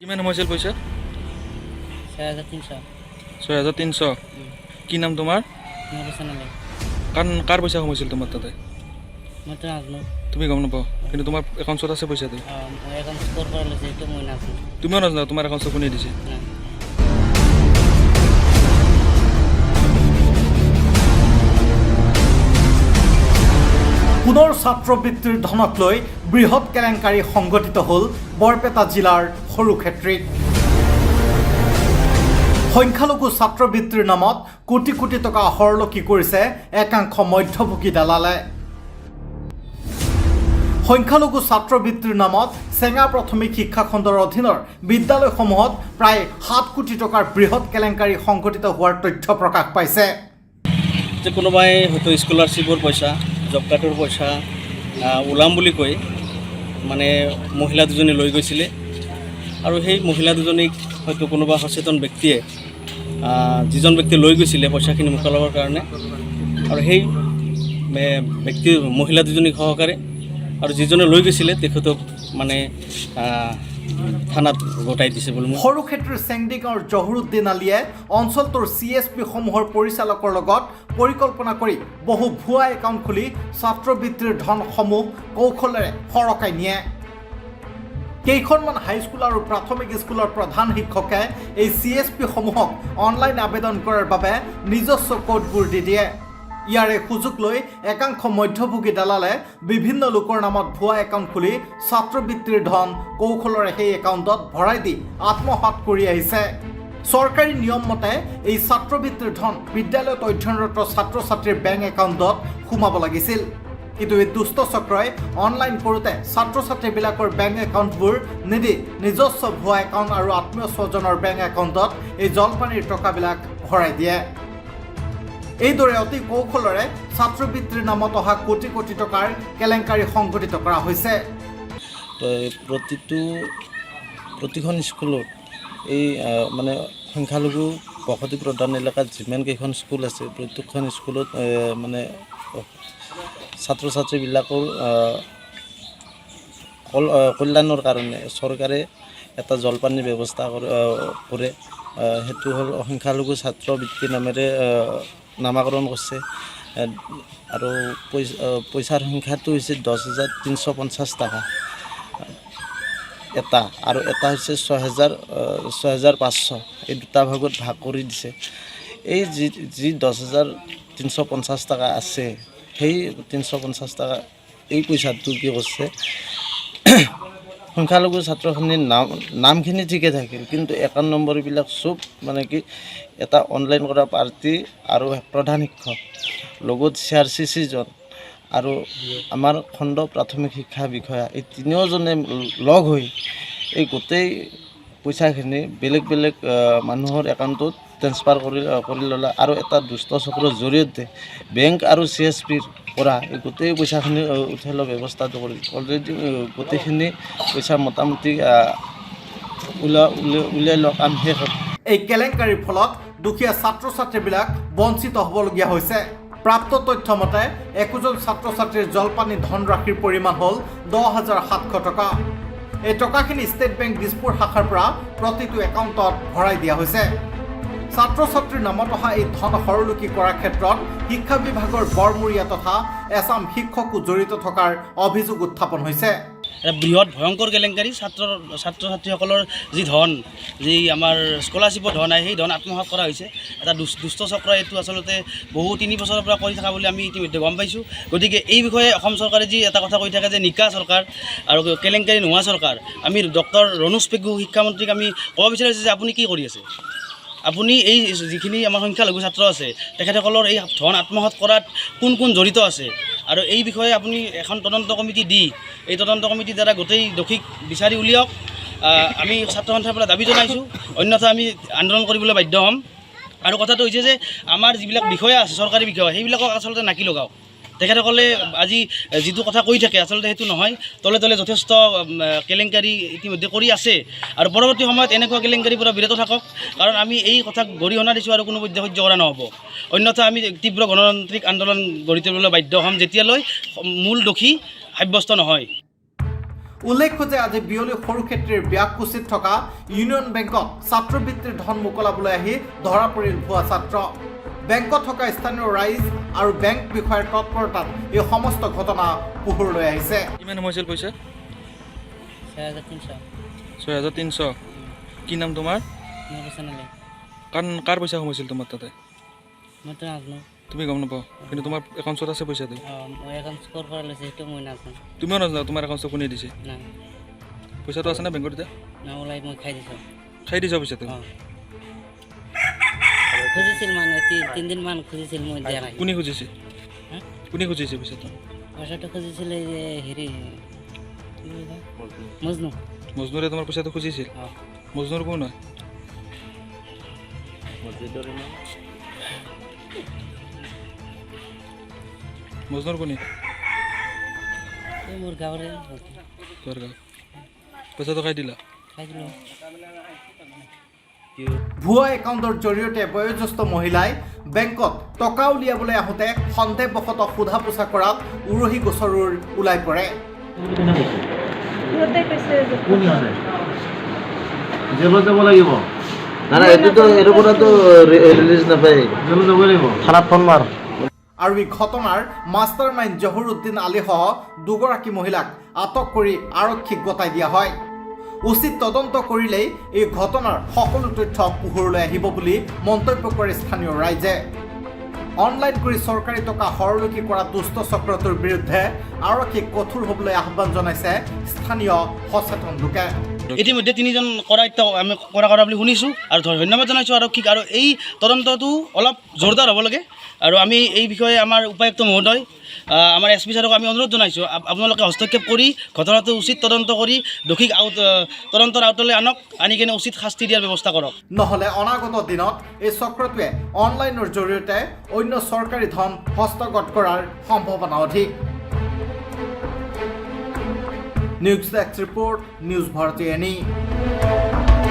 কিমান সময় আছিল পইচা? 6,300 6,300 কি নাম তোমাৰ? কাৰ পইচা সোমাইছিল তোমাৰ তাতে? মই তো নাজানো। তুমি গম নাপাও, কিন্তু তোমাৰ একাউণ্টত আছে পইচাটো? একাউণ্ট স্ক'ৰ কৰা লৈছে এইটো মই নাজানো। তুমিও নাজানা তোমাৰ একাউণ্টত কোনে দিছে? পুনৰ ছাত্ৰবৃত্তিৰ ধনক লৈ বৃহৎ কেলেংকাৰী সংঘটিত হ'ল বৰপেটা জিলাৰ সৰুক্ষেত্ৰীত। সংখ্যালঘু ছাত্ৰবৃত্তিৰ নামত কোটি কোটি টকা হৰলকি কৰিছে একাংশ মধ্যভোগী দালালে। সংখ্যালঘু ছাত্ৰবৃত্তিৰ নামত চেঙা প্ৰাথমিক শিক্ষা খণ্ডৰ অধীনৰ বিদ্যালয়সমূহত প্ৰায় 7 কোটি টকাৰ বৃহৎ কেলেংকাৰী সংঘটিত হোৱাৰ তথ্য প্ৰকাশ পাইছে। যে কোনোবাই হয়তো স্কলাৰশ্বিপৰ পইচা, জব কাৰ্ডৰ পইচা ওলাম বুলি কৈ মানে মহিলা দুজনী লৈ গৈছিলে, আৰু সেই মহিলা দুজনীক হয়তো কোনোবা সচেতন ব্যক্তিয়ে যিজন ব্যক্তি লৈ গৈছিলে পইচাখিনি মোকলাবৰ কাৰণে, আৰু সেই ব্যক্তি মহিলা দুজনীক সহকাৰে আৰু যিজনে লৈ গৈছিলে তেখেতক মানে থানাত গতাই দিছে বুলি সৰুক্ষেত্ৰীৰ চেংডিগাঁৱৰ জহুৰুদ্দিন আলীয়ে অঞ্চলটোৰ CSP সমূহৰ পৰিচালকৰ লগত পৰিকল্পনা কৰি বহু ভুৱা একাউণ্ট খুলি ছাত্ৰবৃত্তিৰ ধনসমূহ কৌশলেৰে সৰকাই নিয়ে। কেইখনমান হাইস্কুল আৰু প্ৰাথমিক স্কুলৰ প্ৰধান শিক্ষকে এই CSP সমূহক অনলাইন আবেদন কৰাৰ বাবে নিজস্ব কোডবোৰ দি দিয়ে। ইয়াৰে সুযোগ লৈ একাংশ মধ্যভোগী দালালে বিভিন্ন লোকৰ নামত ভুৱা একাউণ্ট খুলি ছাত্ৰবৃত্তিৰ ধন কৌশলৰে সেই একাউণ্টত ভৰাই দি আত্মসাৎ কৰি আহিছে। চৰকাৰী নিয়ম মতে এই ছাত্ৰবৃত্তিৰ ধন বিদ্যালয়ত অধ্যয়নৰত ছাত্ৰ ছাত্ৰীৰ বেংক একাউণ্টত সোমাব লাগিছিল, কিন্তু এই দুষ্ট চক্ৰই অনলাইন কৰোঁতে ছাত্ৰ ছাত্ৰীবিলাকৰ বেংক একাউণ্টবোৰ নিদি নিজস্ব ভুৱা একাউণ্ট আৰু আত্মীয় স্বজনৰ বেংক একাউণ্টত এই জলপানীৰ টকাবিলাক ভৰাই দিয়ে। এইদৰে অতি কৌশলৰে ছাত্ৰবৃত্তিৰ নামত অহা কোটি কোটি টকাৰ কেলেংকাৰী সংঘটিত কৰা হৈছে। প্ৰতিখন স্কুলত এই মানে সংখ্যালঘু বসতি প্ৰধান এলেকাত যিমানকেইখন স্কুল আছে প্ৰত্যেকখন স্কুলত মানে ছাত্ৰ ছাত্ৰীবিলাকৰ কল্যাণৰ কাৰণে চৰকাৰে এটা জলপানীৰ ব্যৱস্থা কৰে। সেইটো হ'ল সংখ্যালঘু ছাত্ৰবৃত্তি নামেৰে নামাকৰণ কৰিছে, আৰু পইচাৰ সংখ্যাটো হৈছে 10,350 টকা এটা, আৰু এটা হৈছে 6,500। এই দুটা ভাগত ভাগ কৰি দিছে। এই যি 10,350 টকা আছে, সেই 350 টকা এই পইচাটো কি কৰিছে, সংখ্যালঘু ছাত্ৰখিনিৰ নামখিনি ঠিকে থাকিল, কিন্তু একাউণ্ট নম্বৰবিলাক চব মানে কি এটা অনলাইন কৰা পাৰ্টি আৰু প্ৰধান শিক্ষক লগত CRCC-জন আৰু আমাৰ খণ্ড প্ৰাথমিক শিক্ষা বিষয়া, এই তিনিওজনে লগ হৈ এই গোটেই পইচাখিনি বেলেগ বেলেগ মানুহৰ একাউণ্টত ট্ৰেন্সফাৰ কৰি ল'লে, আৰু এটা দুষ্ট চক্ৰৰ জৰিয়তে বেংক আৰু CSPৰ পৰা এই গোটেই পইচাখিনি উঠাই লোৱাৰ ব্যৱস্থাটো কৰি অলৰেডি গোটেইখিনি পইচা মোটামুটি উলিয়াই লোৱা কাম শেষ হ'ল। এই কেলেংকাৰীৰ ফলত দুখীয়া ছাত্ৰ ছাত্ৰীবিলাক বঞ্চিত হ'বলগীয়া হৈছে। প্ৰাপ্ত তথ্য মতে একোজন ছাত্ৰ ছাত্ৰীৰ জলপানী ধনৰাশিৰ পৰিমাণ হ'ল 10,700 টকা। এই টকাখিনি ষ্টেট বেংক দিছপুৰ শাখাৰ পৰা প্ৰতিটো একাউণ্টত ভৰাই দিয়া হৈছে। ছাত্ৰ ছাত্ৰীৰ নামত অহা এই ধন সৰলকি কৰাৰ ক্ষেত্ৰত শিক্ষা বিভাগৰ বৰমূৰীয়া তথা এছাম শিক্ষকো জড়িত থকাৰ অভিযোগ উত্থাপন হৈছে। এটা বৃহৎ ভয়ংকৰ কেলেংকাৰী। ছাত্ৰ ছাত্ৰীসকলৰ যি ধন, যি আমাৰ স্কলাৰশ্বিপৰ ধন আহে, সেই ধন আত্মসাৎ কৰা হৈছে। এটা দুষ্ট চক্ৰ এইটো আচলতে বহু 3 বছৰৰ পৰা কৰি থকা বুলি আমি ইতিমধ্যে গম পাইছোঁ। গতিকে এই বিষয়ে অসম চৰকাৰে যি এটা কথা কৈ থাকে যে নিকা চৰকাৰ আৰু কেলেংকাৰী নোহোৱা চৰকাৰ, আমি ডক্টৰ ৰণোজ পেগু শিক্ষামন্ত্ৰীক আমি ক'ব বিচাৰিছোঁ যে আপুনি কি কৰি আছে? আপুনি এই যিখিনি আমাৰ সংখ্যালঘু ছাত্ৰ আছে তেখেতসকলৰ এই ধন আত্মসাৎ কৰাত কোন কোন জড়িত আছে, আৰু এই বিষয়ে আপুনি এখন তদন্ত কমিটি দি এই তদন্ত কমিটিৰ দ্বাৰা গোটেই দোষীক বিচাৰি উলিয়াওক। আমি ছাত্ৰ সন্থাৰ পৰা দাবী জনাইছোঁ, অন্যথা আমি আন্দোলন কৰিবলৈ বাধ্য হ'ম। আৰু কথাটো হৈছে যে আমাৰ যিবিলাক বিষয়া আছে, চৰকাৰী বিষয়া, সেইবিলাকক আচলতে নাকি লগাওক। তেখেতসকলে আজি যিটো কথা কৈ থাকে আচলতে সেইটো নহয়। তলে তলে যথেষ্ট কেলেংকাৰী ইতিমধ্যে কৰি আছে, আৰু পৰৱৰ্তী সময়ত এনেকুৱা কেলেংকাৰীৰ পৰা বিৰত থাকক, কাৰণ আমি এই কথাক গৰিহণা দিছোঁ আৰু কোনো মধ্যে সহ্য কৰা নহ'ব। অন্যথা আমি তীব্ৰ গণতান্ত্ৰিক আন্দোলন গঢ়ি তুলিবলৈ বাধ্য হ'ম, যেতিয়ালৈ মূল দোষী সাব্যস্ত নহয়। উল্লেখ্য যে আজি বিয়লি সৰুক্ষেত্ৰীৰ ব্যাকুচিত থকা ইউনিয়ন বেংকত ছাত্ৰবৃত্তিৰ ধন মোকলাবলৈ আহি ধৰা পৰিল ভুৱা ছাত্ৰ। বেংকত থকা স্থানীয় ৰাইজ আৰু বেংক বিষয়াৰ তৎপৰতাত এই সমস্ত ঘটনা পোহৰলৈ আহিছে। কিমান সোমাইছিল পইচা? 6300 6300। কি নাম তোমাৰ? মোৰ পইচা কাৰ পইচা সোমাইছিল তোমাৰ তাতে? মইতো নাজানো। তুমি গম নাপাওঁ, কিন্তু তোমাৰ একাউণ্টত আছে পইচাটো? মই একাউণ্ট ক'ৰ পৰা লৈছে সেইটো মই নাজানো। তুমিও নাজানা তোমাৰ একাউণ্টত কোনে দিছে? নাই পইচাটো আছে নে বেংকত এতিয়া? ওলাই মই খাই দিছোঁ। খাই দিছা পইচাটো? খুজিছিল মানে 3 দিনমান খুজিছিল, মই দিয়া নাই। কোনে খুজিছে? হা? কোনে খুজিছে পইচাটো? পইচাটো খুজিছিল এই যে হেৰি মজনু। মজনুৰে তোমাৰ পইচাটো খুজিছিল? মজনুৰ কোন হয়? মজনুৰ কোনে? এই মোৰ গাঁৱৰে তোৰ গাঁও। পইচাটো খাই দিলা? খাই দিলোঁ। ভুৱা একাউণ্টৰ জৰিয়তে বয়োজ্যেষ্ঠ মহিলাই বেংকত টকা উলিয়াবলৈ আহোঁতে সন্দেহবশতঃ সোধা পোছা কৰাত উৰহী গোচৰৰ ওলাই পৰে। জেলত যাব লাগিব। না এইটোতো এৰ পৰাতো ৰিলিজ নাপায়, জেলত যাব লাগিব। থানাত ফোন মাৰ। আৰু এই ঘটনাৰ মাষ্টাৰ মাইণ্ড জহুৰুদ্দিন আলীসহ দুগৰাকী মহিলাক আটক কৰি আৰক্ষীক গতাই দিয়া হয়। উচিত তদন্ত কৰিলেই এই ঘটনাৰ সকলো তথ্য পোহৰলৈ আহিব বুলি মন্তব্য কৰে স্থানীয় ৰাইজে। অনলাইন কৰি চৰকাৰী টকা সৰলকি কৰা দুষ্ট চক্ৰটোৰ বিৰুদ্ধে আৰক্ষীক কঠোৰ হ'বলৈ আহ্বান জনাইছে স্থানীয় সচেতন লোকে। ইতিমধ্যে 3জন কৰায়ত্ব আমি কৰা বুলি শুনিছোঁ আৰু ধন্যবাদ জনাইছোঁ আৰক্ষীক। আৰু এই তদন্তটো অলপ জোৰদাৰ হ'ব লাগে আৰু আমি এই বিষয়ে আমাৰ উপায়ুক্ত মহোদয়, আমাৰ SP ছাৰক আমি অনুৰোধ জনাইছোঁ, আপোনালোকে হস্তক্ষেপ কৰি ঘটনাটো উচিত তদন্ত কৰি দোষীক তদন্তৰ আওতালৈ আনি কেনে উচিত শাস্তি দিয়াৰ ব্যৱস্থা কৰক। নহ'লে অনাগত দিনত এই চক্ৰটোৱে অনলাইনৰ জৰিয়তে অন্য চৰকাৰী ধন হস্তগত কৰাৰ সম্ভাৱনা অধিক। News desk report, news Bharati any.